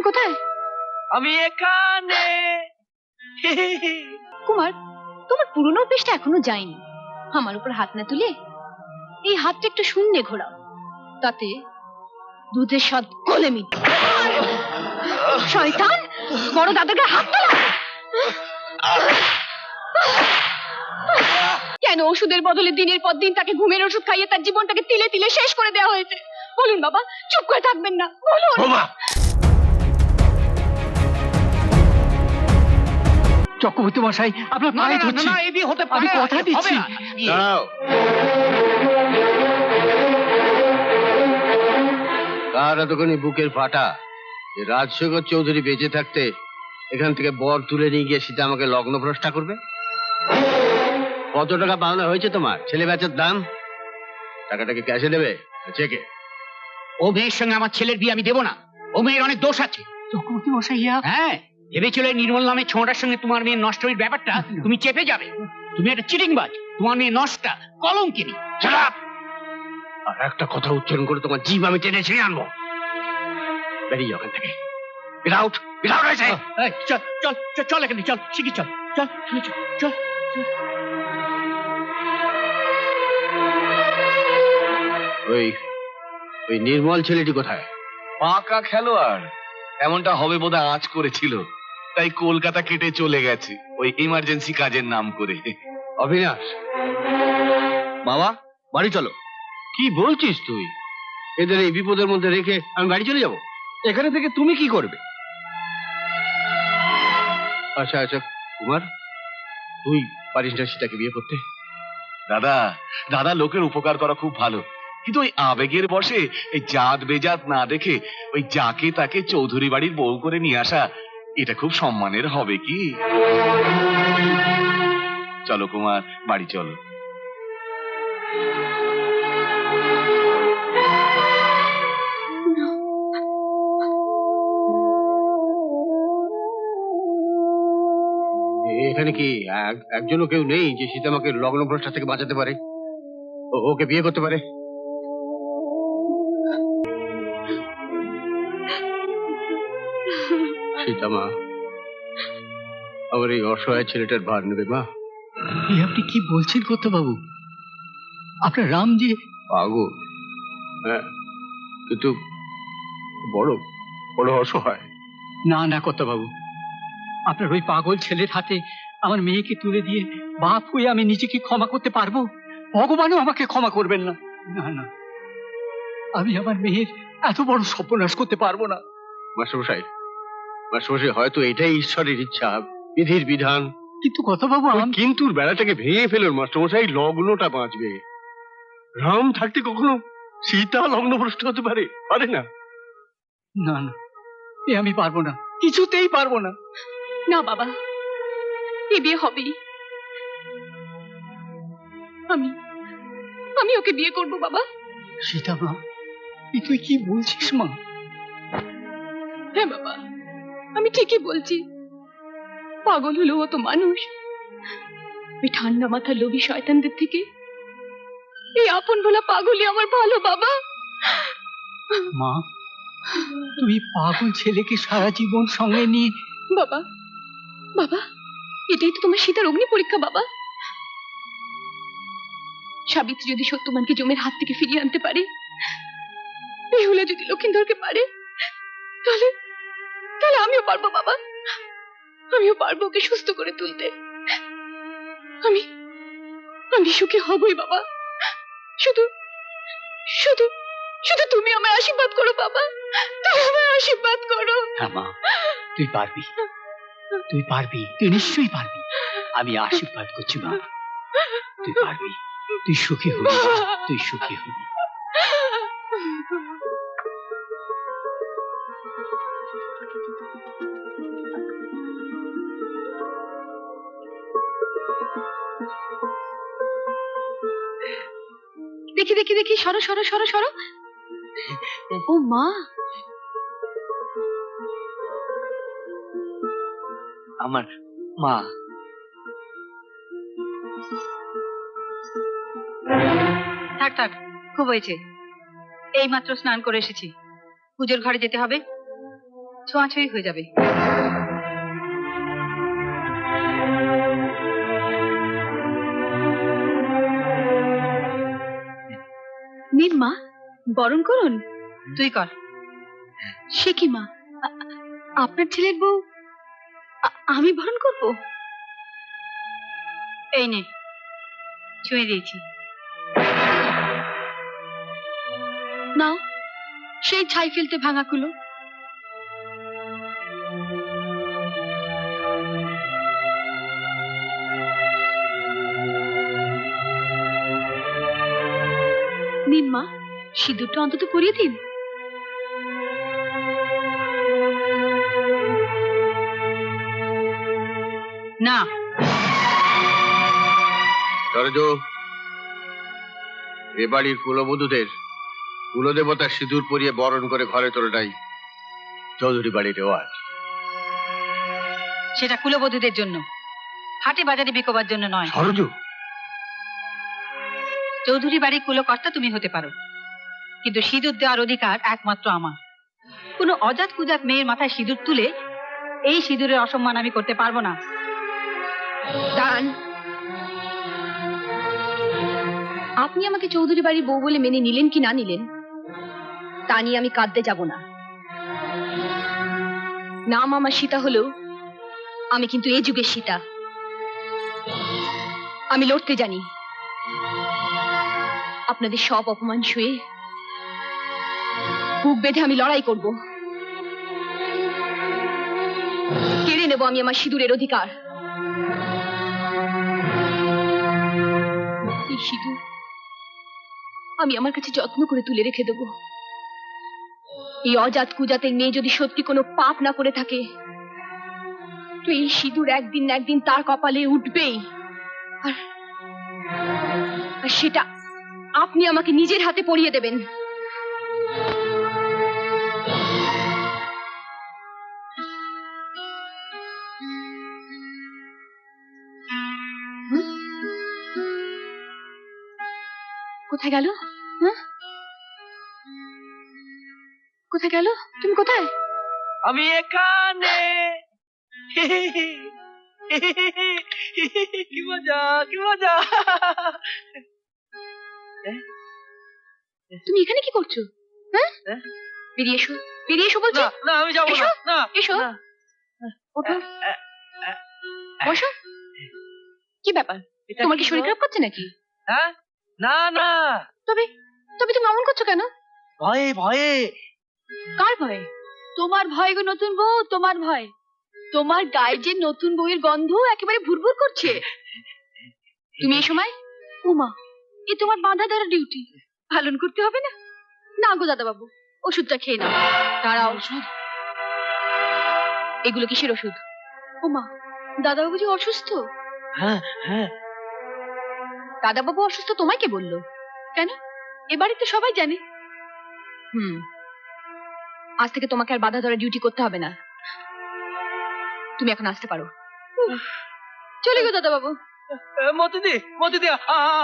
তুমি কোথায়? আমি এখানে। কুমার, তোমার পুরনো অভ্যেসটা এখনো যায়নি। আমার উপর হাত না তুলে এই হাতটা একটু শূন্যে ঘোরাও, তাতে দুধের স্বাদ গলে মিটবে। শয়তান, বড় দাদাকে হাত তোলা। কেন ওষুধের বদলে দিনের পর দিন তাকে ঘুমের ওষুধ খাইয়ে তার জীবনটাকে তিলে তিলে শেষ করে দেওয়া হয়েছে? বলুন বাবা, চুপ করে থাকবেন না, বলুন। চক্রবর্তী মশাই, আপনার পায়ে ধরছি। না, এই বিয়ে হতে পারে আমি না, কথা দিচ্ছি। হবে না। কার এতখানি বুকের ফাটা যে রাজশেখর চৌধুরী বেঁচে থাকতে এখান থেকে বর তুলে নিয়ে গিয়ে সীতা আমাকে লগ্ন ভ্রষ্টা করবে? কত টাকা পাওনা হয়েছে তোমার? ছেলে বেচার দাম? টাকাটাকে ক্যাশে দেবে, চেকে? ও মেয়ের সঙ্গে আমার ছেলের বিয়ে আমি দেবো না। ও মেয়ের অনেক দোষ আছে। চক্রবর্তী মশাই, হ্যাঁ, ভেবেছিল এই নির্মল নামে ছোঁড়ার সঙ্গে তোমার মেয়ের নষ্টের ব্যাপারটা তুমি চেপে যাবে। তুমি একটা চিটিংবাজ, তোমার মেয়ে নষ্টা, কলঙ্কিনী। আর একটা কথা উচ্চারণ করে তোমার জিভ আমি টেনে ছিঁড়ে আনবো। বেরিয়ে ওখান থেকে। Get out! Get out, I say! চল চল চল চল এখানে, চল শিখি, চল চল চল চল চল। ওই নির্মল ছেলেটি কোথায়? পাকা খেলোয়াড়, এমনটা হবে বোধহয় আজ করেছিল, তাই কলকাতা কেটে চলে গেছে ওই ইমার্জেন্সি কাজের নাম করে। অবিনাশ, বাবা বাড়ি চলো। কি বলছিস তুই? এদের এই বিপদের মধ্যে রেখে আমি বাড়ি চলে যাব? এখানে থেকে তুমি কি করবে? আচ্ছা আচ্ছা কুমার, তুই পারিস না সীতাকে বিয়ে করতে? দাদা দাদা লোকের উপকার করা খুব ভালো, কিন্তু ওই আবেগের বশে এই জাত বেজাত না দেখে ওই যাকে তাকে চৌধুরী বাড়ির বউ করে নিয়ে আসা, এটা খুব সম্মানের হবে কি? চলো কুমার, বাড়ি চলো। এখানে কি একজনও কেউ নেই যে সীতা আমাকে লগ্ন ভ্রষ্টা থেকে বাঁচাতে পারে, ওকে বিয়ে করতে পারে? সীতা মা, আমার এই অসহায় ছেলেটার ভার নেবে মা। আপনি কি বলছেন কর্তাবাবু? আপনার রাম যে পাগল, হ্যাঁ, কিন্তু বড় বড় অসহায়। না না কর্তাবাবু, আপনার ওই পাগল ছেলের হাতে আমার মেয়েকে তুলে দিয়ে বাপ হয়ে আমি নিজেকে ক্ষমা করতে পারবো? ভগবানও আমাকে ক্ষমা করবেন না। না না, আমি আমার মেয়ের এত বড় সর্বনাশ করতে পারবো না। মাস্টারমশাই, মাস্টারমশাই, হয়তো এটাই ঈশ্বরের ইচ্ছা, বিধির বিধান। কিন্তু কর্তাবাবু, কিন্তু বেড়াটাকে ভেঙে ফেলুন মাস্টারমশাই, লগ্নটা বাঁচবে। রাম থাকতে কখনো সীতা লগ্নভ্রষ্ট হতে পারে? পারে না। না না, এ আমি পারবো না, কিছুতেই পারবো না। না বাবা, এ বিয়ে হবেই। আমি ওকে বিয়ে করব বাবা। সীতা মা, তুই কি বলছিস মা? হ্যাঁ বাবা, আমি ঠিকই বলছি। পাগল হলো ও তো মানুষ। ওই ঠান্ডা মাথার লোভী শয়তানদের থেকে এই আপন ভোলা পাগলই আমার ভালো বাবা। মা, তুই পাগল ছেলেকে সারা জীবন সঙ্গে নিয়ে। বাবা বাবা, এটাই তো তোমার সীতার অগ্নি পরীক্ষা বাবা। সাবিত্রী যদি সত্যবানকে জমের হাত থেকে ফিরিয়ে আনতে পারে, বেহুলা যদি লক্ষিন্দরকে পারে, তাহলে তাহলে আমিও পারবো বাবা। আমিও পারবো ওকে সুস্থ করে তুলতে। আমি আমি সুখী হবই বাবা। শুধু শুধু শুধু তুমি আমায় আশীর্বাদ করো বাবা, তুমি আমায় আশীর্বাদ করো। হ্যাঁ মা, তুই পারবি, তুই পারবি, তুই নিশ্চয়ই পারবি। আমি আশীর্বাদ করছি মা, তুই পারবি, তুই সুখী হবি, তুই সুখী হবি। দেখি দেখি দেখি, সরো সরো সরো সরো। ও মা, আমার মা। থাক থাক, খুব হয়েছে। এই মাত্র স্নান করে এসেছি, পুজোর ঘরে যেতে হবে। ছোঁয়াছুঁই হয়ে যাবে। নিন মা, বরণ করুন। তুই কর। সে কি মা, আপনার ছেলের বউ আমি বরণ করব? এই নে, ছুঁয়ে দিয়েছি। নাও, সেই ছাই ফেলতে ভাঙা কুলো। নিন মা, সিঁদুরটা অন্তত পরিয়ে দিন। না, সরজু, এ বাড়ির কুলবধূদের কুলদেবতার সিঁদুর পরিয়ে বরণ করে ঘরে তোলাটাই চৌধুরী বাড়ির রেওয়াজ। সেটা কুলবধূদের জন্য, হাটে বাজারে বিকোবার জন্য নয়। সরজু, চৌধুরী বাড়ির কুলকর্তা তুমি হতে পারো, কিন্তু সিঁদুর দেওয়ার অধিকার একমাত্র আমার। কোনো অজাত কুজাত মেয়ের মাথায় সিঁদুর তুলে এই সিঁদুরের অসম্মান আমি করতে পারবো না। দাঁড়ান, আপনি আমাকে চৌধুরী বাড়ির বউ বলে মেনে নিলেন কি না নিলেন তা নিয়ে আমি কাঁদতে যাব না। নাম আমার সীতা হলেও আমি কিন্তু এই যুগের সীতা। আমি লড়তে জানি। আপনাদের সব অপমান শুয়ে বুক বেঁধে আমি লড়াই করব। কেড়ে নেব আমি আমার সিঁদুরের অধিকার। এই সিঁদুর আমি আমার কাছে যত্ন করে তুলে রেখে দেব। এই অজাত কুজাতের মেয়ে যদি সত্যি কোনো পাপ না করে থাকে, তো এই সিঁদুর একদিন না একদিন তার কপালে উঠবেই। আর সেটা আপনি আমাকে নিজের হাতে পরিয়ে দেবেন। কোথায় গেল? কোথায় গেল? তুমি কোথায়? আমি এখানে। কি মজা, কি মজা। তুমি এখানে কি করছো? হ্যাঁ, বেরিয়ে এসো, বেরিয়ে এসো বলছি। না, আমি যাবো এসো, না। এসো, ওঠো, বসো। কি ব্যাপার, তোমার কি শরীর খারাপ করছে নাকি? হ্যাঁ, না না, তবে তবে তুমি অমন করছো কেন? ভয়ে ভয়ে। কার ভয়ে? তোমার ভয় গো নতুন বউ, তোমার ভয়। তোমার গায়ে যে নতুন বউয়ের গন্ধ একেবারে ভুরভুর করছে। তুমি এই সময়? উমা, এ তোমার বাঁধা ধরা ডিউটি, পালন করতে হবে না? না গো দাদা বাবু, ওষুধটা খেয়ে নাও। দাঁড়াও, ওষুধ? এগুলো কিসের ওষুধ? উমা, দাদা বাবু যে অসুস্থ। হ্যাঁ হ্যাঁ। দাদা বাবু অসুস্থ তোমায় কে বললো? কেন, এ বাড়িতে সবাই জানে। আজ থেকে তোমাকে আর বাধা ধরা ডিউটি করতে হবে না। তুমি এখন আসতে পারো। চলে গো দাদা বাবু। মতিদি, মতিদি,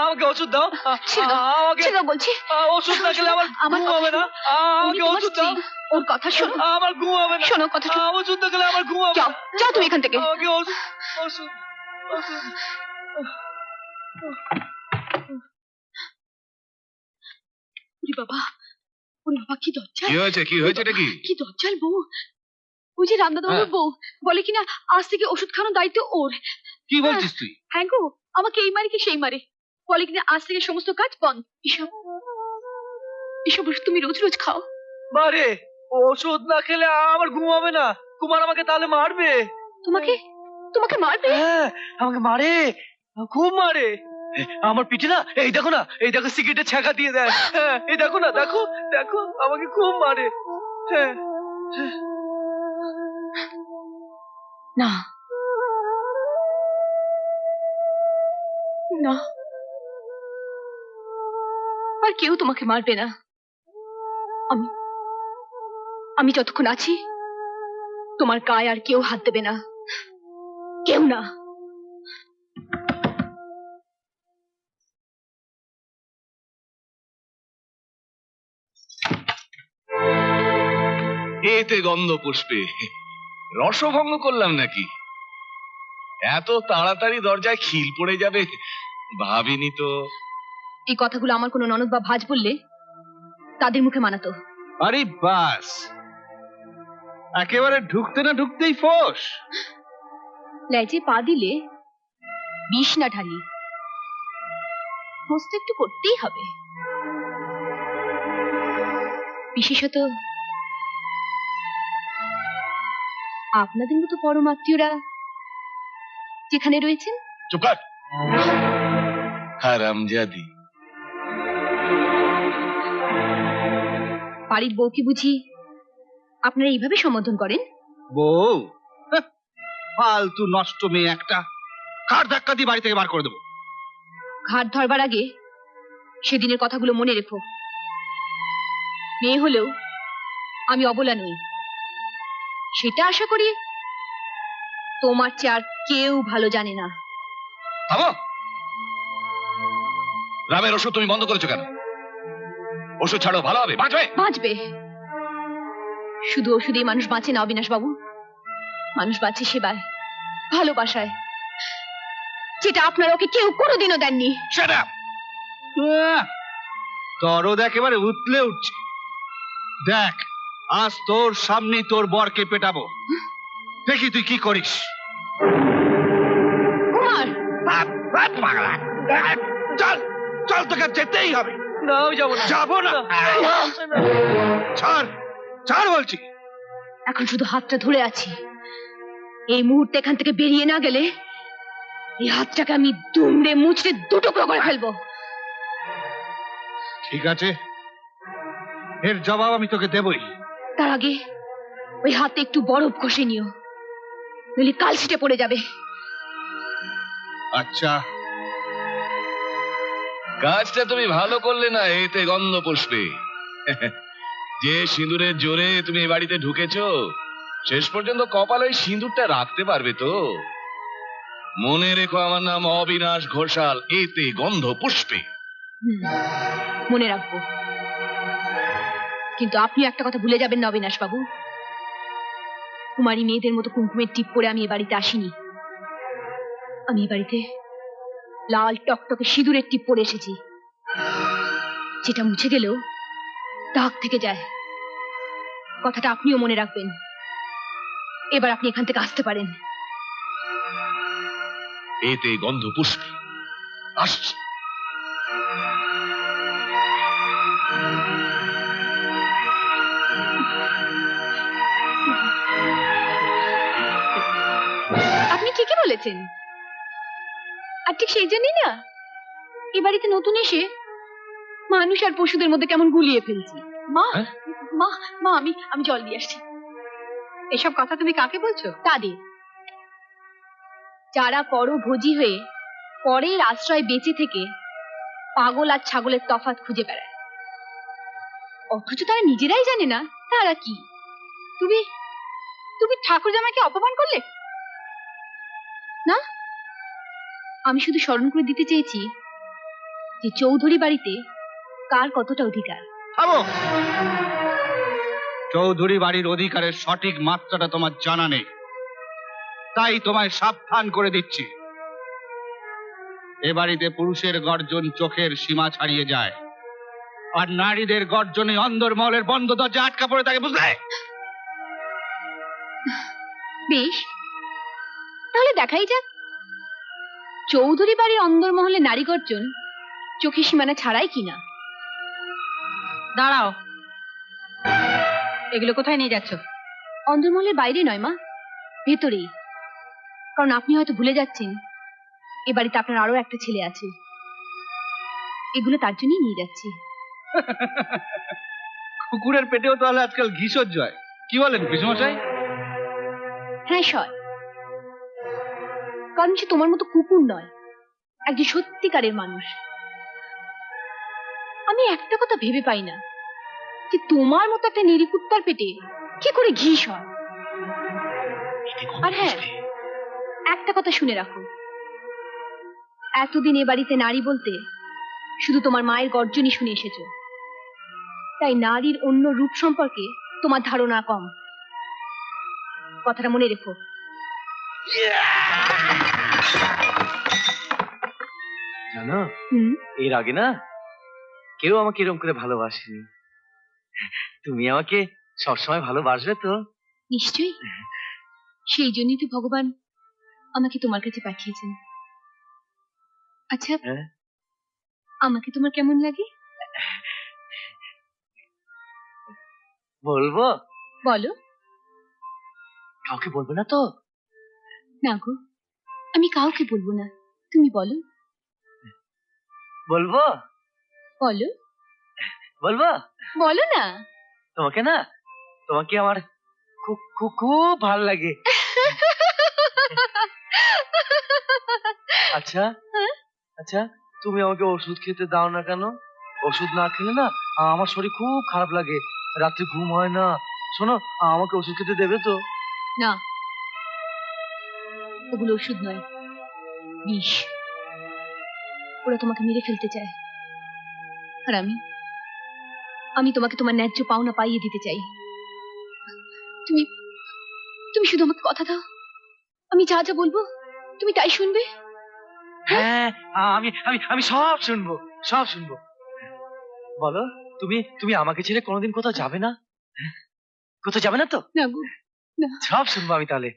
আমাকে ওষুধ দাও। ছেড়ে বলছি। ওষুধ না খেলে আমার ঘুম হবে না। আমাকে ওষুধ দাও। ওর কথা শোনো। আমার ঘুম হবে না। শোনো কথা শোনো। ওষুধ না খেলে আমার ঘুম হবে না। যাও, যাও তুমি এখান থেকে। আমাকে ওষুধ, ওষুধ, ওষুধ। বাবা, ওরে বাবা, কি দজ্জাল। কি হয়েছে, কি হয়েছে, এটা কি? কি দজ্জাল বউ। ওই যে রামদাদাবাবুর বউ বলে কিনা আজ থেকে ওষুধ খাওয়ানোর দায়িত্ব ওর। কি বলছিস তুই? হ্যাঁ গো, আমাকে এই মারে কি সেই মারে। বলে কিনা আজ থেকে সমস্ত কাজ বন্ধ। এসব এসব ওষুধ তুমি রোজ রোজ খাও। মারে, ওষুধ না খেলে আমার ঘুম হবে না। কুমার আমাকে তাহলে মারবে। তোমাকে তোমাকে মারবে? হ্যাঁ, আমাকে মারে, খুব মারে। আমার পিঠে না, এই দেখো না, এই দেখো সিগারেটের ছ্যাঁকা দিয়ে দেয়। হ্যাঁ, এই দেখো না, দেখো দেখো, আমাকে খুব মারে। হ্যাঁ, না না, আর কেউ তোমাকে মারবে না। আমি আমি যতক্ষণ আছি তোমার গায়ে আর কেউ হাত দেবে না, কেউ না। এ এতে গন্ধ পুষ্পে, রসভঙ্গ করলাম নাকি? এত তাড়াতাড়ি দরজায় খিল পড়ে যাবে ভাবিনি তো। এই কথাগুলো আমার কোনো ননদ বা ভাজ বললে তাদের মুখে মানাতো। আরে বাস, একেবারে ঢুকতে না ঢুকতেই ফোস। লেজে পা দিলে বিষ না ঢালি, হোস্ট একটু করতেই হবে। বিশেষত আপনাদের মতো পরমাত্মীয়রা যেখানে রয়েছেন। চুপ কর হারামজাদি। বাড়ির বউকে বুঝি আপনারা এইভাবে সম্বোধন করেন? বউ? হ্যাঁ, ফালতু নষ্ট মেয়ে একটা, কার ধাক্কা দিয়ে বাড়ি থেকে বার করে দেবো। ঘাট ধরবার আগে সেদিনের কথাগুলো মনে রেখো। মেয়ে হলেও আমি অবলা নই, সেটা আশা করি তোমার চেয়ে আর কেউ ভালো জানে না। থামো। রামের ওষুধ তুমি বন্ধ করেছো কেন? ওষুধ ছাড়ো, ভালো হবে, বাঁচবে। বাঁচবে? শুধু ওষুধেই মানুষ বাঁচে না অবিনাশ বাবু, মানুষ বাঁচে সেবায়, ভালোবাসায়, যেটা আপনারা ওকে কেউ কোনোদিনও দেননি। Shut up! দরদ একেবারে উতলে উঠছে। দেখ, আজ তোর সামনে তোর বরকে পেটাবো, দেখি তুই কি করিস। কুমার, চল চল, তোকে যেতেই হবে। না, আমি যাবো না। যাবো না? ছাড় ছাড় বলছি। এখন শুধু হাতটা ধরে আছি, এই মুহূর্তে এখান থেকে বেরিয়ে না গেলে এই হাতটাকে আমি দুমড়ে মুচড়ে দুটুকরো করে ফেলবো। ঠিক আছে, এর জবাব আমি তোকে দেবই। তার আগে ওই হাতে একটু বরফ ঘষে নিও, নইলে কালশিটে পড়ে যাবে। আচ্ছা, কাজটা তুমি ভালো করলে না, এতে গন্ধ পুষ্পে। যে সিঁদুরের জোরে তুমি এই বাড়িতে ঢুকেছো, শেষ পর্যন্ত কপালে ওই সিঁদুরটা রাখতে পারবে তো? মনে রেখো, আমার নাম অবিনাশ ঘোষাল, এতে গন্ধ পুষ্পে। মনে রাখবো, কিন্তু আপনি একটা কথা ভুলে যাবেন না অবিনাশ বাবু, কুমারী মেয়েদের মতো কুমকুমের টিপ পরে আমি এ বাড়িতে আসিনি। আমি এ বাড়িতে লাল টকটকে সিঁদুরের টিপ পরে এসেছি, যেটা মুছে গেলেও দাগ থেকে যায়। কথাটা আপনিও মনে রাখবেন। এবার আপনি এখান থেকে আসতে পারেন। এতে গন্ধ পুষ্পে আসছে। আপনি ঠিকই বলেছেন, আর ঠিক সেই জন্যই না এ বাড়িতে নতুন এসে মানুষ আর পশুদের মধ্যে কেমন গুলিয়ে ফেলছি। মা, মা, মা, আমি জল দিয়ে আসছি। এসব কথা তুমি কাকে বলছো? তাদের, যারা পরভোজী হয়ে পরের আশ্রয় বেঁচে থেকে পাগল আর ছাগলের তফাৎ খুঁজে বেড়ায়, অথচ তারা নিজেরাই জানে না তারা কি। তুমি তুমি ঠাকুর জামাইকে অপমান করলে? না, আমি শুধু স্মরণ করে দিতে চেয়েছি যে চৌধুরী বাড়িতে কার কতটা অধিকার। থামো। চৌধুরী বাড়ির অধিকারের সঠিক মাত্রাটা তোমার জানা নেই, তাই তোমায় সাবধান করে দিচ্ছি। এ বাড়িতে পুরুষের গর্জন চোখের সীমা ছাড়িয়ে যায়, আর নারীদের গর্জনে অন্দরমহলের বন্ধ দরজা আটকা পড়ে থাকে, বুঝলে? বেশ, তাহলে দেখাই যাক চৌধুরী বাড়ির অন্দরমহলে নারী গর্জন চোখের সীমানা ছাড়াই কিনা। দাঁড়াও, এগুলো কোথায় নিয়ে যাচ্ছ? অন্দরমহলের বাইরে নয় মা, ভেতরেই। কারণ আপনি হয়তো ভুলে যাচ্ছেন এ বাড়িতে আপনার আরো একটা ছেলে আছে, এগুলো তার জন্যই নিয়ে যাচ্ছি। কুকুরের পেটেও তাহলে আজকাল ঘি সহ্য হয়, কি বলেন পিসমশাই? হ্যাঁ সয়, কারণ সে তোমার মতো কুকুর নয়, একজন সত্যিকারের মানুষ। আমি একটা কথা ভেবে পাই না যে তোমার মতো একটা নিরিকুত্তার পেটে কি করে ঘি সয়। আর হ্যাঁ, একটা কথা শুনে রাখো, এতদিন এ বাড়িতে নারী বলতে শুধু তোমার মায়ের গর্জনই শুনে এসেছো, তাই নারীর অন্য রূপ সম্পর্কে তোমার ধারণা কম। কথাটা মনে রেখো। জানো, হুম, এর আগে না কেউ আমাকে এরকম করে ভালোবাসেনি। তুমি আমাকে সবসময় ভালোবাসবে তো? নিশ্চয়ই। সেই জন্যই তো ভগবান আমাকে তোমার কাছে পাঠিয়েছেন। আচ্ছা, হ্যাঁ? আমাকে তোমার কেমন লাগে বলবো? বলো। কাউকে বলবে না তো? না গো, আমি কাউকে বলবো না, তুমি বলো। বলবো? বলো বলবো? বলো না। তোমাকে না, তোমাকে আমার খুব খুব খুব ভালো লাগে। আচ্ছা হ্যাঁ? আচ্ছা, তুমি আমাকে ওষুধ খেতে দাও না কেন? ওষুধ না খেলে না আমার শরীর খুব খারাপ লাগে, রাত্রে ঘুম হয় না। শোনো, আমাকে ওষুধ খেতে দেবে তো? না, ওগুলো ওষুধ নয়, বিষ। ওরা তোমাকে মেরে ফেলতে চায়, আর আমি তোমাকে তোমার ন্যায্য পাওনা পাইয়ে দিতে চাই। তুমি তুমি শুধু আমাকে কথা দাও, আমি যা যা বলবো তুমি তাই শুনবে। হ্যাঁ, আমি আমি আমি সব শুনবো, সব শুনবো। বলো, তুমি তুমি আমাকে ছেড়ে কোনোদিন কোথাও যাবে না? কোথাও যাবে না তো? না গো, না। সব শুনবো আমি তাহলে।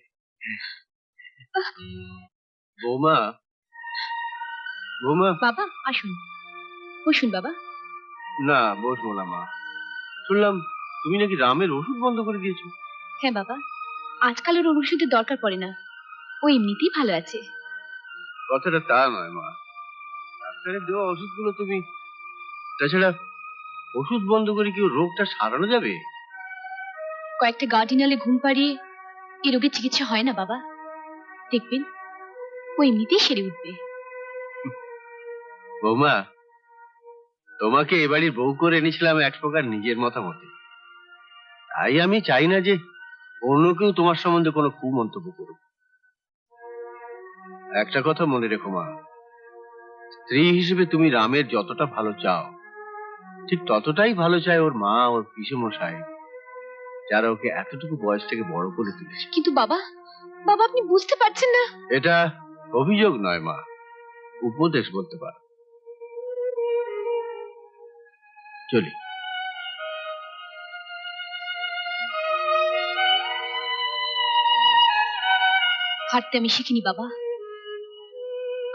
বৌমা, বৌমা। বাবা আসুন, বসুন বাবা। না, বসবো না মা। শুনলাম তুমি নাকি রামের ওষুধ বন্ধ করে দিয়েছো। হ্যাঁ বাবা, আজকাল ওর ওষুধের দরকার পড়ে না, ও এমনিতেই ভালো আছে। কথাটা তা নয় মা, ডাক্তারের দেওয়া ওষুধগুলো তুমি, তাছাড়া ওষুধ বন্ধ করে কি ওর রোগটা সারানো যাবে? কয়েকটা গার্ডিনালে ঘুম পাড়িয়ে এ রোগের চিকিৎসা হয় না বাবা, দেখবেন ও এমনিতেই সেরে উঠবে। বৌমা, তোমাকে এ বাড়ির বউ করে এনেছিলাম এক প্রকার নিজের মতামতে, তাই আমি চাই না যে অন্য কেউ তোমার সম্বন্ধে কোনো কুমন্তব্য করুক। একটা কথা মনে রেখো মা, স্ত্রী হিসেবে তুমি রামের যতটা ভালো চাও, ঠিক ততটাই ভালো চায় ওর মা, ওর পিসেমশাই, যারা ওকে এতটুকু বয়স থেকে বড় করে তুলেছে। কিন্তু বাবা, বাবা আপনি বুঝতে পারছেন না। এটা অভিযোগ নয় মা, উপদেশ বলতে পারো। চলি। হাঁটতে আমি শিখিনি বাবা,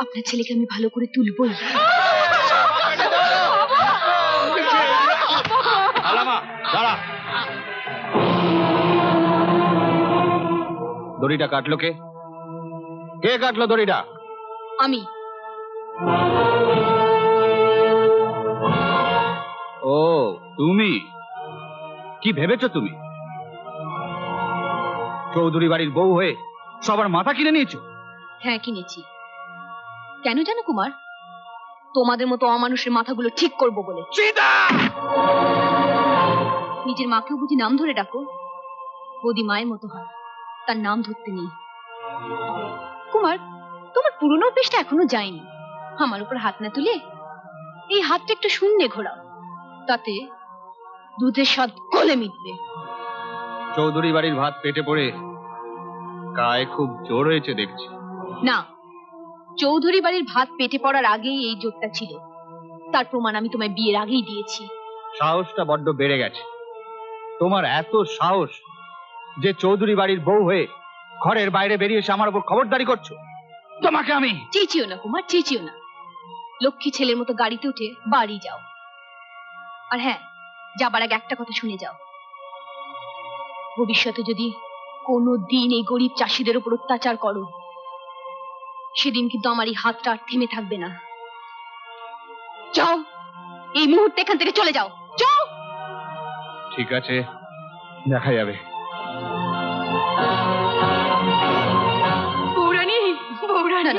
আপনার ছেলেকে আমি ভালো করে তুলবই। আলামা, দাঁড়া। দড়িটা কাটলো কে? কে কাটলো দড়িটা? আমি। ও, তুমি কি ভেবেছো? তুমি চৌধুরী বাড়ির বউ হয়ে সবার মাথা কিনে নিয়েছো? হ্যাঁ কিনেছি। কেন জানো কুমার? তোমাদের মতো অমানুষের মাথাগুলো ঠিক করব বলে। নিজের মাকেও বুঝি নাম ধরে ডাকো? বৌদি মায়ের মতো হয়, তার নাম ধরতে নেই। কুমার, তোমার পুরনো অভ্যেসটা এখনো যায়নি। আমার উপর হাত না তুলে এই হাতটা একটু শূন্যে ঘোরাও, তাতে দুধের স্বাদ গলে মিটবে। চৌধুরী বাড়ির ভাত পেটে পড়ে গায়ে খুব জোর হয়েছে দেখছি। না, চৌধুরী বাড়ির ভাত পেটে পড়ার আগেই এই জোরটা ছিল, তার প্রমাণ আমি তোমায় বিয়ের আগেই দিয়েছি। সাহসটা বড্ড বেড়ে গেছে। তোমার এত সাহস যে চৌধুরী বাড়ির বউ হয়ে ঘরের বাইরে বেরিয়ে এসে আমার উপর খবরদারি করছো? তোমাকে আমি... চেঁচিও না কুমার, চেঁচিও না। লক্ষ্মী ছেলের মতো গাড়িতে উঠে বাড়ি যাও। আর হ্যাঁ, যাবার আগে একটা কথা শুনে যাও, ভবিষ্যতে যদি কোনো দিন এই গরিব চাষিদের উপর অত্যাচার করো, সেদিন কিন্তু আমার এই হাতটা আর থেমে থাকবে না। যাও, এই মুহূর্তে এখান থেকে চলে যাও, যাও। ঠিক আছে, দেখা যাবে। বৌরানী, বৌরানী,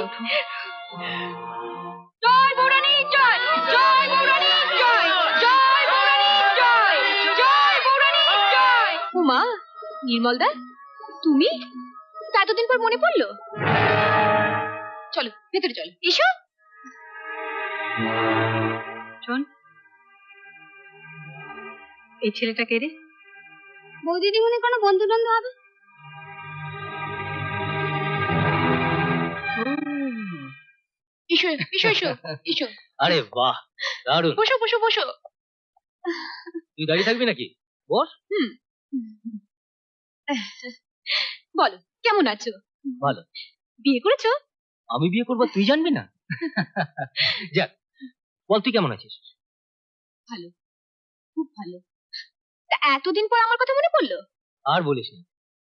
জয় বৌরানী, জয় জয় বৌরানী, জয় জয় বৌরানী, জয় জয় বৌরানী, জয়। উমা, নির্মলদা, তুমি? তা এতদিন পর মনে পড়লো? চলো ভেতরে চলো, এসো। শোন, এই ছেলেটা কে রে? বৌদিদি মনে কোনো বন্ধু বান্ধব হবে। এসো এসো এসো এসো আরে বাহ, দারুণ। বসো বসো বসো। তুই দাঁড়িয়ে থাকবি নাকি? বস। হুম। বলো কেমন আছো? ভালো। বিয়ে করেছো? আমি বিয়ে করবো, তুই জানবি না? যাক, বল তুই কেমন আছিস? ভালো, খুব ভালো। তা এতদিন পর আমার কথা মনে পড়লো? আর বলিস না,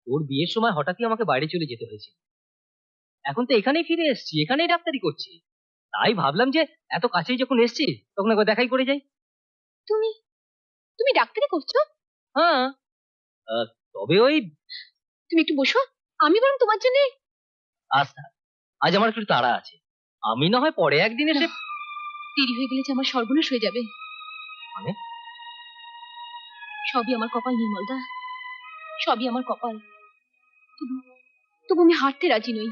তোর বিয়ের সময় হঠাৎই আমাকে বাইরে চলে যেতে হয়েছে। এখন তো এখানেই ফিরে এসেছি, এখানেই ডাক্তারি করছি। তাই ভাবলাম যে এত কাছেই যখন এসেছি তখন একবার দেখাই করে যাই। তুমি তুমি ডাক্তারি করছো? হ্যাঁ, তবে ওই তুমি একটু বসো, আমি বরং তোমার জন্য। আচ্ছা, আজ আমার একটু তাড়া আছে, আমি না হয় পরে একদিন এসে। দেরি হয়ে গেলে যে আমার সর্বনাশ হয়ে যাবে। মানে? সবই আমার কপাল নির্মলদা, সবই আমার কপাল। তবু তবু আমি হারতে রাজি নই।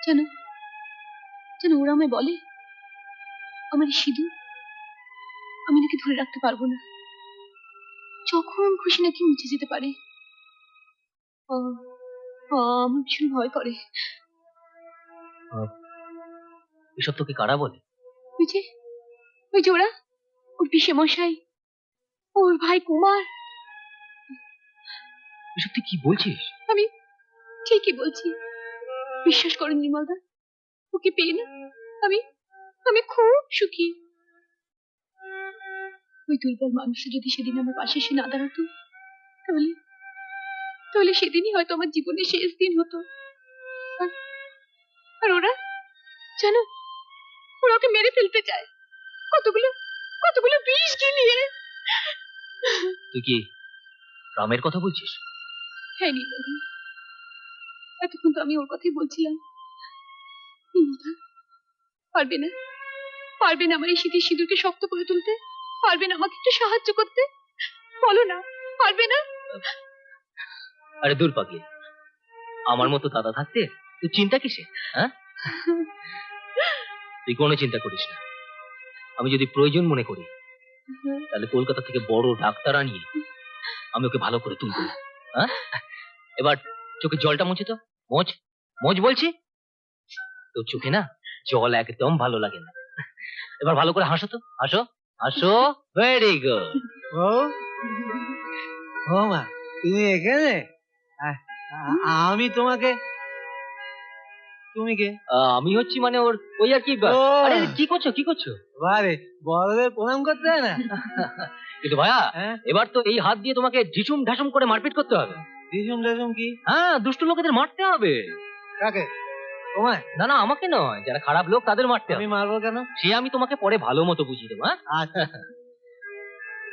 জানো জানো, ওরা আমায় বলে আমার এই সিঁদুর আমি নাকি ধরে রাখতে পারবো না, যখন খুশি নাকি মুছে যেতে পারে। আমার ভীষণ ভয় করে। এসব তোকে কারা বলে? ওই যে ওরা, ওর পিসে মশাই, ওর ভাই কুমার। এসব তুই কি বলছিস? আমি ঠিকই বলছি, বিশ্বাস করেন নির্মলদা, ওকে পেয়ে না আমি আমি খুব সুখী। ওই দুর্বল মানুষটা যদি সেদিন আমার পাশে এসে না দাঁড়াতো, তাহলে তাহলে সেদিনই হয়তো আমার জীবনের শেষ দিন হতো। আর ওরা, জানো, ওরা ওকে মেরে ফেলতে চায়, কতগুলো কতগুলো বিষ গিলিয়ে। তুই কি রামের কথা বলছিস? হ্যাঁ নির্মলদা, এতক্ষণ তো আমি ওর কথাই বলছিলাম। নির্মলদা, পারবে না পারবে না আমার এই শীতের সিঁদুরকে শক্ত করে তুলতে? পারবে না আমাকে একটু সাহায্য করতে? বলো না, পারবে না? আরে দূর পাগলি, আমার মতো দাদা থাকতে তুই চিন্তা কিসে? হ্যাঁ, তুই কোনো চিন্তা করিস না। আমি যদি প্রয়োজন মনে করি তাহলে কলকাতা থেকে বড় ডাক্তার আনিয়ে আমি ওকে ভালো করে তুলবো। হ্যাঁ, এবার চোখে জলটা মুছে তো, মোচ মোচ বলছি। তোর চোখে না জল একদম ভালো লাগে না। এবার ভালো করে হাসো তো, হাসো হাসো। Very good. ও মা, তুমি এখানে? আমি তোমাকে, তুমি কে? আমি হচ্ছি মানে ওর ওই আর কি। ও। আরে কি করছো কি করছো? বারে, বড়দের প্রণাম করতে হয় না? কিন্তু ভাইয়া, হ্যাঁ? এবার তো এই হাত দিয়ে তোমাকে ঢিসুম ঢাসুম করে মারপিট করতে হবে। রিসুম টেসুম কি? হ্যাঁ, দুষ্টু লোকেদের মারতে হবে। কাকে? তোমায়? না না, আমাকে নয়, যারা খারাপ লোক তাদের মারতে আমি হবে। মারবো কেন? সে আমি তোমাকে পরে ভালো মতো বুঝিয়ে দেবো। হ্যাঁ, আচ্ছা।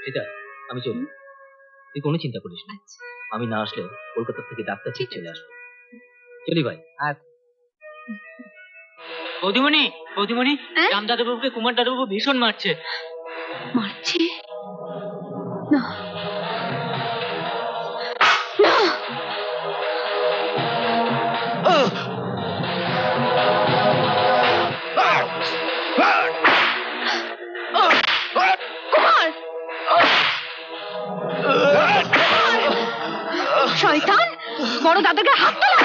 সেটা আমি চলি, তুই কোনো চিন্তা করিস না। আমি না আসলেও কলকাতা থেকে ডাক্তার ঠিক চলে আসবে। চলি ভাই। আচ্ছা। বৌদিমণি, বৌদিমণি, হ্যাঁ? রাম দাদুবাবুকে কুমার দাদুবাবু ভীষণ মারছে। মারছে? না না, কুমার! শয়তান, বড় দাদাকে হাত তোলা!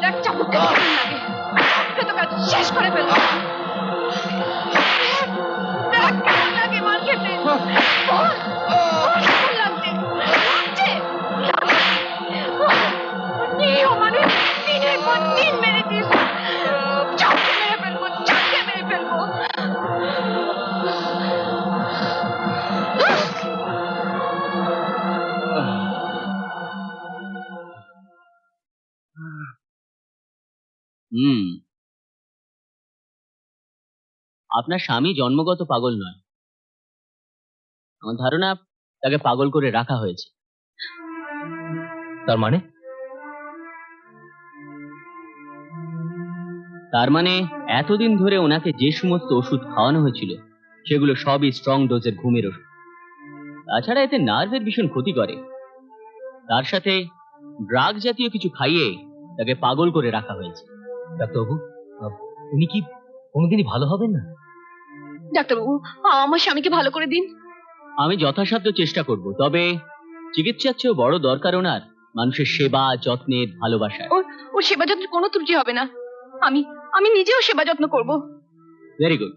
দেখ চাবুকটা কেমন লাগে, তোকে আজ শেষ করে ফেলবো। দেখ কেমন লাগে মার খেতে। বল, বল কেমন লাগছে? লাগছে? নিও মানে দিনের পর দিন মেরে দিস। চাপকে মেরে ফেলবো, চাপকে মেরে ফেলবো। আপনার স্বামী জন্মগত পাগল নয়, আমার ধারণা তাকে পাগল করে রাখা হয়েছে। তার মানে? তার মানে এতদিন ধরে ওনাকে যে সমস্ত ওষুধ খাওয়ানো হয়েছিল সেগুলো সবই স্ট্রং ডোজের ঘুমের ওষুধ। তাছাড়া এতে নার্ভের ভীষণ ক্ষতি করে। তার সাথে ড্রাগ জাতীয় কিছু খাইয়ে তাকে পাগল করে রাখা হয়েছে। ডাক্তারবাবু, উনি কি কোনোদিনই ভালো হবেন না? ডাক্তারবাবু, আমার স্বামীকে ভালো করে দিন। আমি যথাসাধ্য চেষ্টা করব, তবে চিকিৎসার চেয়েও বড় দরকার ওনার মানুষের সেবা, যত্নের, ভালোবাসা। ওর সেবা যত্নের কোনো ত্রুটি হবে না। আমি আমি নিজেও সেবা যত্ন করব। Very good.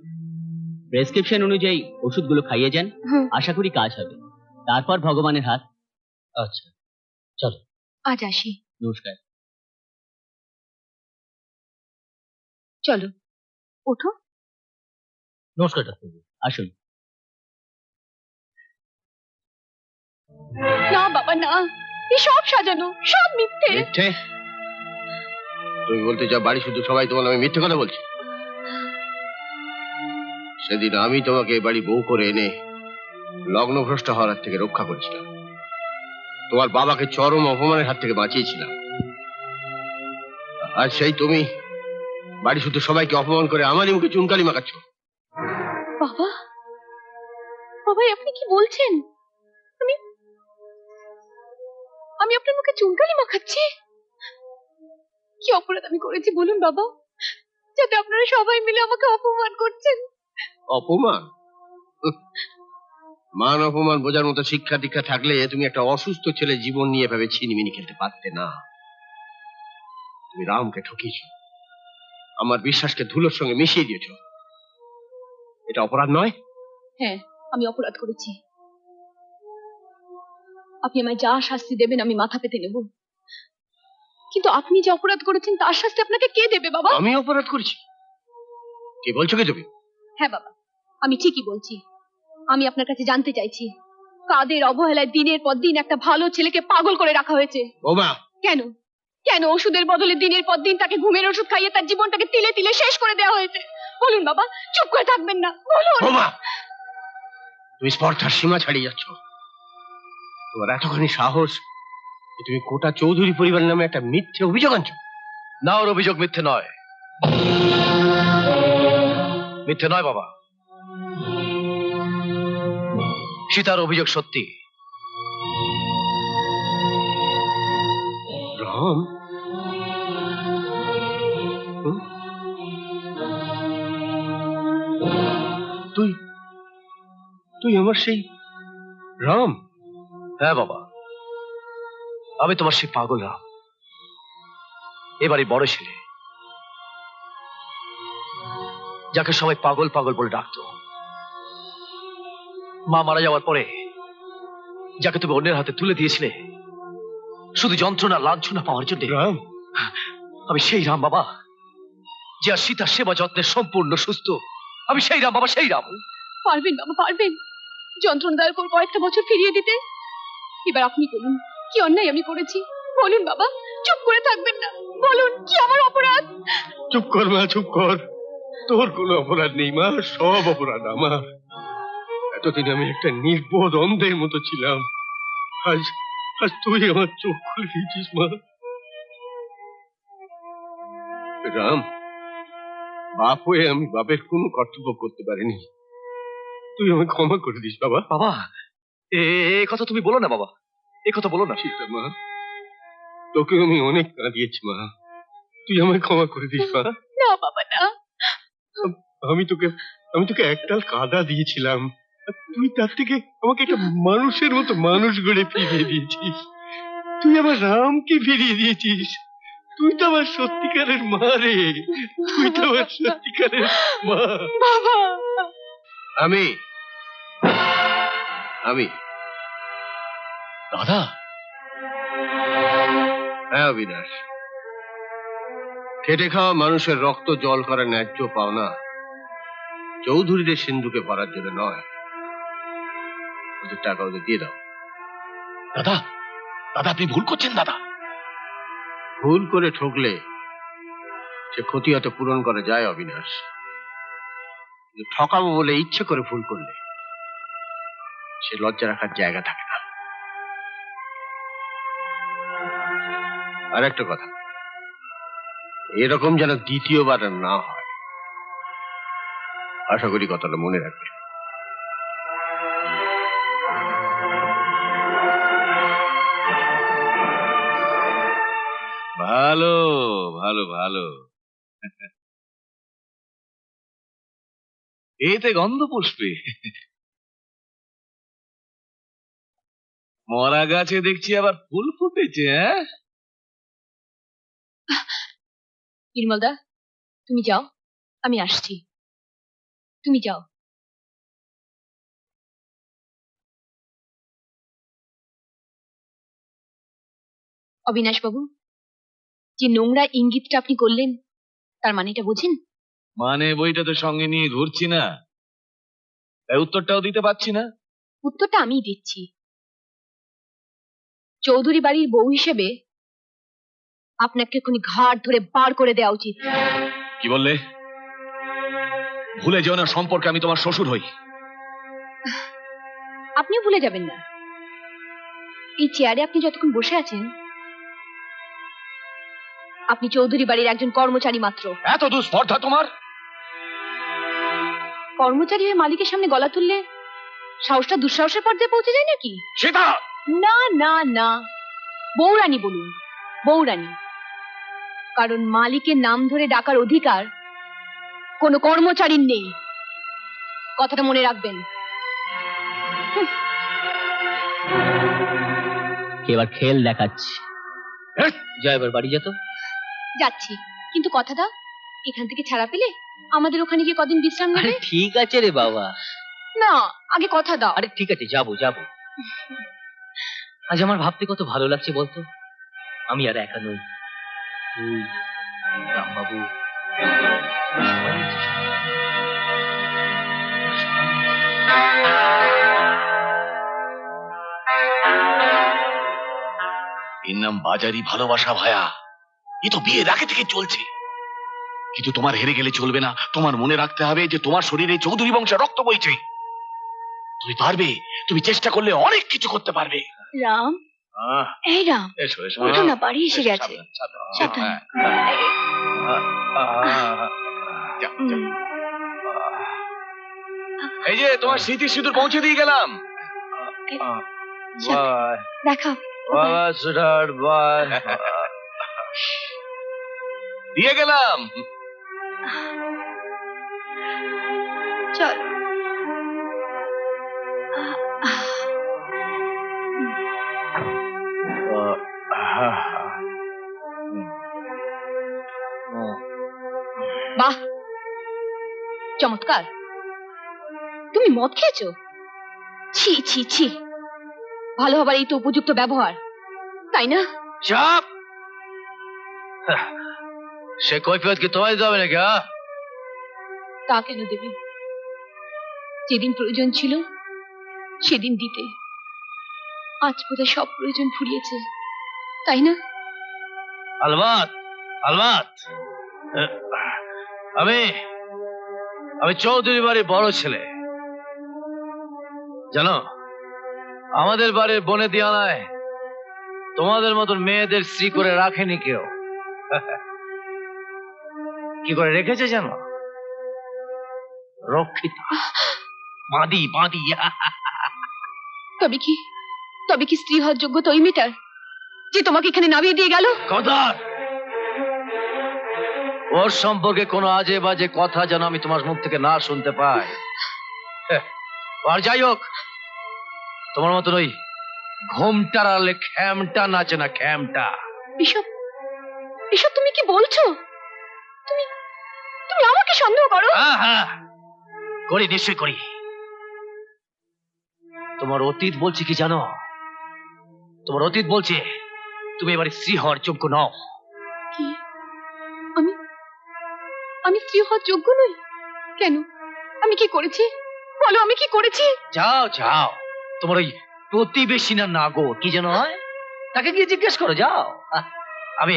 প্রেসক্রিপশন অনুযায়ী ওষুধগুলো খাইয়ে যান, হুম। আশা করি কাজ হবে। তারপর ভগবানের হাত। আচ্ছা, চলো। আজ আসি। নমস্কার। চলো, ওঠো। নমস্কার ডাক্তারবাবু, আসুন। না বাবা না, এই সব সাজানো, সব মিথ্যে। মিথ্যে? তুমি বলতে চাও বাড়ি শুধু সবাই তোমার নামে মিথ্যে কথা বলছে? সেদিন আমি তোমাকে এ বাড়ি বউ করে এনে লগ্নভ্রষ্ট হওয়ার হাত থেকে রক্ষা করেছিলাম, তোমার বাবাকে চরম অপমানের হাত থেকে বাঁচিয়েছিলাম। আর সেই তুমি বাড়ি শুধু সবাইকে অপমান করে আমারই মুখে চুনকালি মাখাচ্ছ। বাবা, বাবা আপনি কি বলছেন? আমি আমি আপনার মুখে চুনকালি মাখাচ্ছি? কি অপরাধ আমি করেছি বলুন বাবা, যাতে আপনারা সবাই মিলে আমাকে অপমান করছেন? অপমান? মান অপমান বোঝার মতো শিক্ষা দীক্ষা থাকলে তুমি একটা অসুস্থ ছেলে জীবন নিয়ে ভাবে ছিনিমিনি খেলতে পারতে না। তুমি রামকে ঠকিয়েছ, আমার বিশ্বাসকে ধুলোর সঙ্গে মিশিয়ে দিয়েছ। এটা অপরাধ নয়? হ্যাঁ, আমি অপরাধ করেছি। আপনি আমায় যা শাস্তি দেবেন আমি মাথা পেতে নেব, কিন্তু আপনি যে অপরাধ করেছেন তার শাস্তি আপনাকে কে দেবে বাবা? আমি অপরাধ করেছি? কি বলছো কি তুমি? হ্যাঁ বাবা, আমি ঠিকই বলছি। আমি আপনার কাছে জানতে চাইছি, কাদের অবহেলায় দিনের পর দিন একটা ভালো ছেলেকে পাগল করে রাখা হয়েছে? বৌমা! কেন কেন ওষুধের বদলে দিনের পর দিন তাকে ঘুমের ওষুধ খাইয়ে তার জীবনটাকে তিলে তিলে শেষ করে দেওয়া হয়েছে? বলুন বাবা, চুপ করে থাকবেন না, বলুন। বৌমা, তুমি স্পর্ধার সীমা ছাড়িয়ে যাচ্ছ। তোমার এতখানি সাহস যে তুমি কোটা চৌধুরী পরিবারের নামে একটা মিথ্যে অভিযোগ আনছো? না, ওর অভিযোগ মিথ্যে নয়। মিথ্যে নয় বাবা, সীতার অভিযোগ সত্যি। রাম? হুম? তুই তুই আমার সেই রাম? হ্যাঁ বাবা, আমি তোমার সেই পাগল রাম, এবারে বড় ছেলে, যাকে সবাই পাগল পাগল বলে ডাকতো। মা মারা যাওয়ার পরে যাকে তুমি অন্যের হাতে তুলে দিয়েছিলে শুধু যন্ত্রণা লাঞ্ছনা পাওয়ার জন্য। রাম? আমি সেই রাম বাবা, যে আর সীতার সেবা যত্নে সম্পূর্ণ সুস্থ। আমি সেই রাম বাবা, সেই রাম। পারবেন বাবা, পারবেন যন্ত্রণাদায়ক পর কয়েকটা বছর ফিরিয়ে দিতে? এবার আপনি বলুন, কি অন্যায় আমি করেছি? বলুন বাবা, চুপ করে থাকবেন না, বলুন কি আমার অপরাধ? চুপ কর মা, চুপ কর। তোর কোনো অপরাধ নেই মা, সব অপরাধ আমার। এতদিন আমি একটা নির্বোধ অন্ধের মতো ছিলাম, আজ আজ তুই আমার চোখ খুলে দিয়েছিস মা। রাম, বাপ হয়ে আমি বাপের কোনো কর্তব্য করতে পারিনি, তুই আমাকে ক্ষমা করে দিস বাবা। বাবা, এ কথা তুমি বলো না বাবা, এ কথা বলো না। সীতা মা, তোকে আমি অনেক কাঁদিয়েছি মা, তুই আমায় ক্ষমা করে দিস মা। না বাবা না, আমি তোকে একটাল কাদা দিয়েছিলাম, আর তুই তার থেকে আমাকে একটা মানুষের মতো মানুষ গড়ে ফিরিয়ে দিয়েছিস। তুই আমার রামকে ফিরিয়ে দিয়েছিস। তুই তো আমার সত্যিকারের মা রে, তুই তো আমার সত্যিকারের মা। বাবা আমি আমি দাদা? হ্যাঁ অবিনাশ, খেটে খাওয়া মানুষের রক্ত জল করা ন্যায্য পাওনা চৌধুরীদের সিন্ধুকে ভরার জন্য নয়। ওদের টাকা ওদের দিয়ে দাও। দাদা, দাদা আপনি ভুল করছেন দাদা। ভুল করে ঠকলে সে ক্ষতি হয়তো পূরণ করা যায় অবিনাশ, কিন্তু ঠকাবো বলে ইচ্ছে করে ভুল করলে সে লজ্জা রাখার জায়গা থাকে না। আর একটা কথা, এরকম যেন দ্বিতীয়বার আর না হয়, আশা করি কথাটা মনে রাখবে। ভালো ভালো ভালো এতে গন্ধ পুষ্পে। মরা গাছে দেখছি আবার ফুল ফুটেছে। হ্যাঁ, নির্মলদা, তুমি যাও, আমি আসছি। তুমি যাও। অবিনাশ বাবু, যে নোংরা ইঙ্গিতটা আপনি করলেন, তার মানেটা বোঝেন? মানে বইটা তো সঙ্গে নিয়ে ঘুরছি না, তাই উত্তরটাও দিতে পারছি না। উত্তরটা আমিই দিচ্ছি। চৌধুরী বাড়ির বউ হিসেবে আপনাকে এক্ষুনি ঘাট ধরে বার করে দেওয়া উচিত। কি বললে? ভুলে যেও না সম্পর্কে আমি তোমার শ্বশুর হই। আপনিও ভুলে যাবেন না, এই চেয়ারে আপনি যতক্ষণ বসে আছেন, আপনি চৌধুরী বাড়ির একজন কর্মচারী মাত্র। এত দুঃস্পর্ধা তোমার! কর্মচারী হয়ে মালিকের সামনে গলা তুললে সাহসটা দুঃসাহসের পর্যায়ে পৌঁছে যায় নাকি? সেটা না না না, বৌরানী বলুন, বৌরানী। কারণ মালিকের নাম ধরে ডাকার অধিকার কোনো কর্মচারীর নেই, কথাটা মনে রাখবেন। এবার খেল দেখাচ্ছি। যা এবার বাড়ি যেত। যাচ্ছি, কিন্তু কথা দাও, এখান থেকে ছাড়া পেলে আমাদের ওখানে গিয়ে কদিন বিশ্রাম আরে নেবে। ঠিক আছে রে বাবা। না, আগে কথা দাও। আরে ঠিক আছে, যাবো যাবো। আজ আমার ভাবতে কত ভালো লাগছে বলতো, আমি আর একা নই। তুই, রামবাবু, সবাই আছে। এর নাম বাজারি ভালোবাসা ভায়া। এ তো বিয়ের আগে থেকে চলছে। কিন্তু তোমার হেরে গেলে চলবে না, তোমার মনে রাখতে হবে যে তোমার শরীরে চৌধুরী বংশের রক্ত বইছে। তুমি পারবে, তুমি চেষ্টা করলে অনেক কিছু করতে পারবে। রাম, এই রাম, এসো এসো, ওঠো না, বাড়ি এসে গেছে। সাবধানে। যাও, যাও। এই যে তোমার স্মৃতি সিঁদুর পৌঁছে দিয়ে গেলাম। দেখা। বাবা সুধার বাই। দিয়ে গেলাম। চল। বাহ, চমৎকার। তুমি মদ খেয়েছো? ছি ছি ছি, ভালো হবার এই তো উপযুক্ত ব্যবহার, তাই না? চাপ। সে কৈফিয়ত কি তোমায় দিতে হবে নাকি? তা কেন দেবে? যেদিন প্রয়োজন ছিল সেদিন দিতে, আজ বোধহয় সব প্রয়োজন ফুরিয়েছে, তাই না? আলবাত আলবাত। আমি আমি চৌধুরী বাড়ির বড় ছেলে, জানো আমাদের বাড়ির বনে দিয়ানায় তোমাদের মতন মেয়েদের স্ত্রী করে রাখেনি কেউ। কি করে রেখেছে জানো? রক্ষিতা, বাঁধি বাঁধি। তবে কি স্ত্রী হওয়ার যোগ্যতা ওই মেয়েটার যে তোমাকে এখানে নামিয়ে দিয়ে গেল? কদার ওর সম্পর্কে কোনো আজে বাজে কথা যেন আমি তোমার মুখ থেকে না শুনতে পাই। আর যাই হোক, তোমার মতন ওই ঘোমটার আলে খ্যামটা নাচে না, খ্যামটা। এসব এসব তুমি কি বলছো? তুমি তুমি আমাকে সন্দেহ করো? হ্যাঁ করি, নিশ্চয়ই করি। তোমার অতীত বলছে কি জানো? তোমার অতীত বলছে তুমি এবারে স্ত্রী হওয়ার যোগ্য নও। কি? আমি স্ত্রী হওয়ার যোগ্য নই? কেন? আমি কি করেছি? বলো, আমি কি করেছি? যাও যাও, তোমার ওই প্রতিবেশী না নাগো কি যেন হয়, তাকে গিয়ে জিজ্ঞেস করো, যাও। আমি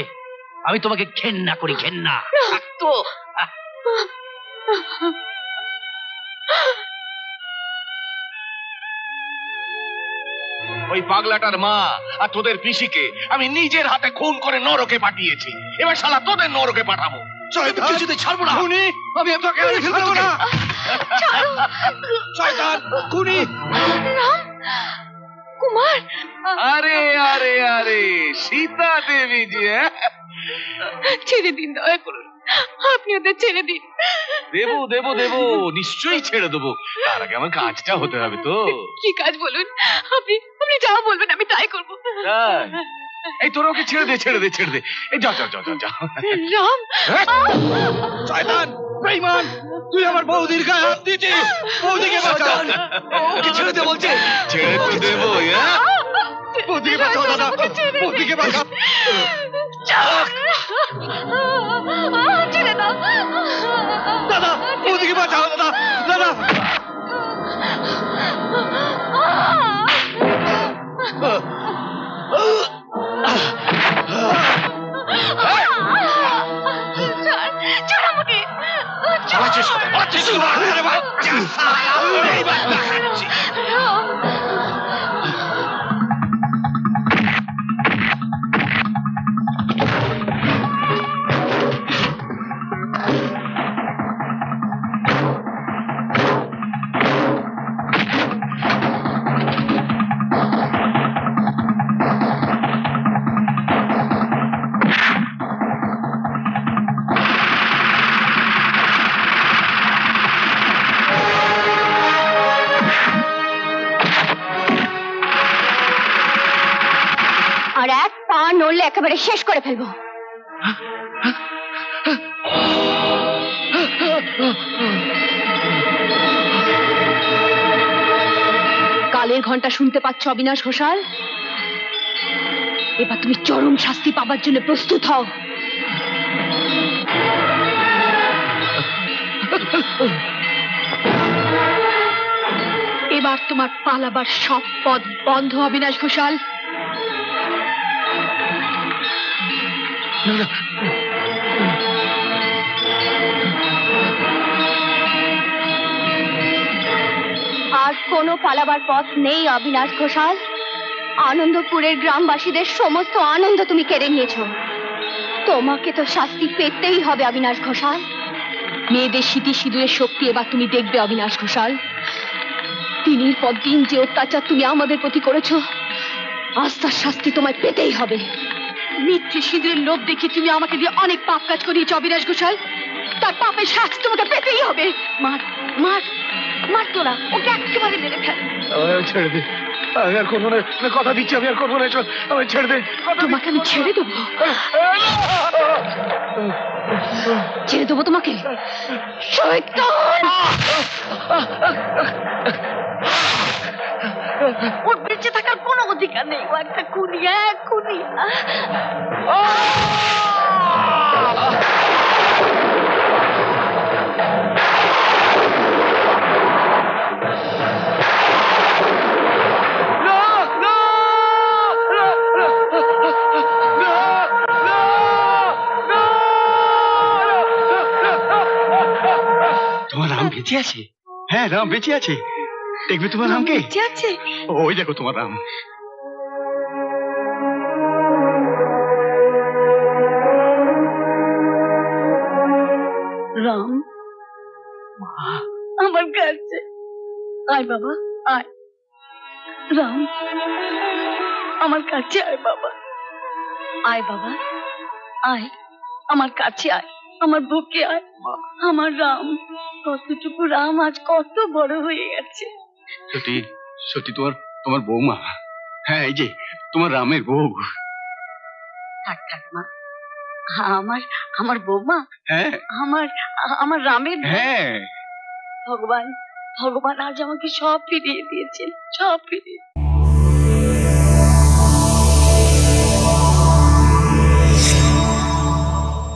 আমি তোমাকে ঘেন্না করি, ঘেন্না। তো ওই পাগলাটার মা আর তোদের পিসিকে আমি নিজের হাতে খুন করে নরকে পাঠিয়েছি। এবার শালা তোদের নরকে পাঠাবো। কিছুতে ছাড়বো না। আমি তোকে ফেলবো না। শয়তান, খুনি। রাম কুমার। আরে আরে আরে সীতা দেবী জি, ছেড়ে দিন, দয়া করুন, আপনি ওদের ছেড়ে দিন। দেবো দেবো দেবো, নিশ্চয়ই ছেড়ে দেবো। তার আগে আমার কাজটা হতে হবে তো। কি কাজ বলুন? আপনি আপনি যা বলবেন আমি তাই করবো। তাই? এই তোর ওকে ছেড়ে দে ছেড়ে দে ছেড়ে দে। এই যা যা যা যা যা। রাম, শয়তান বেঈমান, তুই আমার বৌদির গায়ে হাত দিয়েছিস। বৌদিকে বাঁচাও, ওকে ছেড়ে দে বলছে। ছেড়ে তো দেবো। বৌদিকে বাঁচাও দাদা, বৌদিকে বাঁচাও। ছেড়ে দাও দাদা, বৌদিকে বাঁচাও দাদা, দাদা। ছাড় আমাকে। আর এক পা নড়লে একেবারে শেষ করে ফেলবো। কালের ঘন্টা শুনতে পাচ্ছ অবিনাশ ঘোষাল? এবার তুমি চরম শাস্তি পাবার জন্য প্রস্তুত হও। এবার তোমার পালাবার সব পথ বন্ধ অবিনাশ ঘোষাল। আর কোনো পালাবার পথ নেই অবিনাশ ঘোষাল। আনন্দপুরের গ্রামবাসীদের সমস্ত আনন্দ তুমি কেড়ে নিয়েছো। তোমাকে তো শাস্তি পেতেই হবে অবিনাশ ঘোষাল। মেয়েদের স্মৃতি সিঁদুরের শক্তি এবার তুমি দেখবে অবিনাশ ঘোষাল। দিনের পর দিন যে অত্যাচার তুমি আমাদের প্রতি করেছো, আজ তার শাস্তি তোমায় পেতেই হবে। মিথ্যে সিঁদুরের লোভ দেখে তুমি আমাকে দিয়ে অনেক পাপ কাজ করিয়েছো অবিনাশ ঘোষাল। তার পাপের শাস্তি তোমাকে পেতেই হবে। মার মার মার, তোরা ওকে একেবারে মেরে ফেল। ছেড়ে দে, আমি আর করবো না, কথা দিচ্ছি আমি আর করবো না। আমি ছেড়ে দে। তোমাকে আমি ছেড়ে দেবো, ছেড়ে দেবো তোমাকে। শয়তান! ওর বেঁচে থাকার কোনো অধিকার নেই। ও একটা খুনিয়া, এক খুনিয়া। তোমার রাম বেঁচে আছে? হ্যাঁ, রাম বেঁচে আছে। দেখবে তোমার রামকে? বেঁচে আছে? ওই দেখো তোমার রাম। রাম আমার কাছে আয় বাবা, আয়। রাম আমার কাছে আয় বাবা, আয় বাবা, আয় আমার কাছে, আয় আমার বুকে, আয় আমার রাম। কতটুকু রাম আজ কত বড় হয়ে গেছে। সত্যি সত্যি তোমার তোমার বৌমা? হ্যাঁ, এই যে তোমার রামের বউ। থাক থাক মা, আমার আমার বৌমা, হ্যাঁ আমার রামের বউ। হ্যাঁ, ভগবান ভগবান আজ আমাকে সব ফিরিয়ে দিয়েছেন, সব ফিরিয়ে।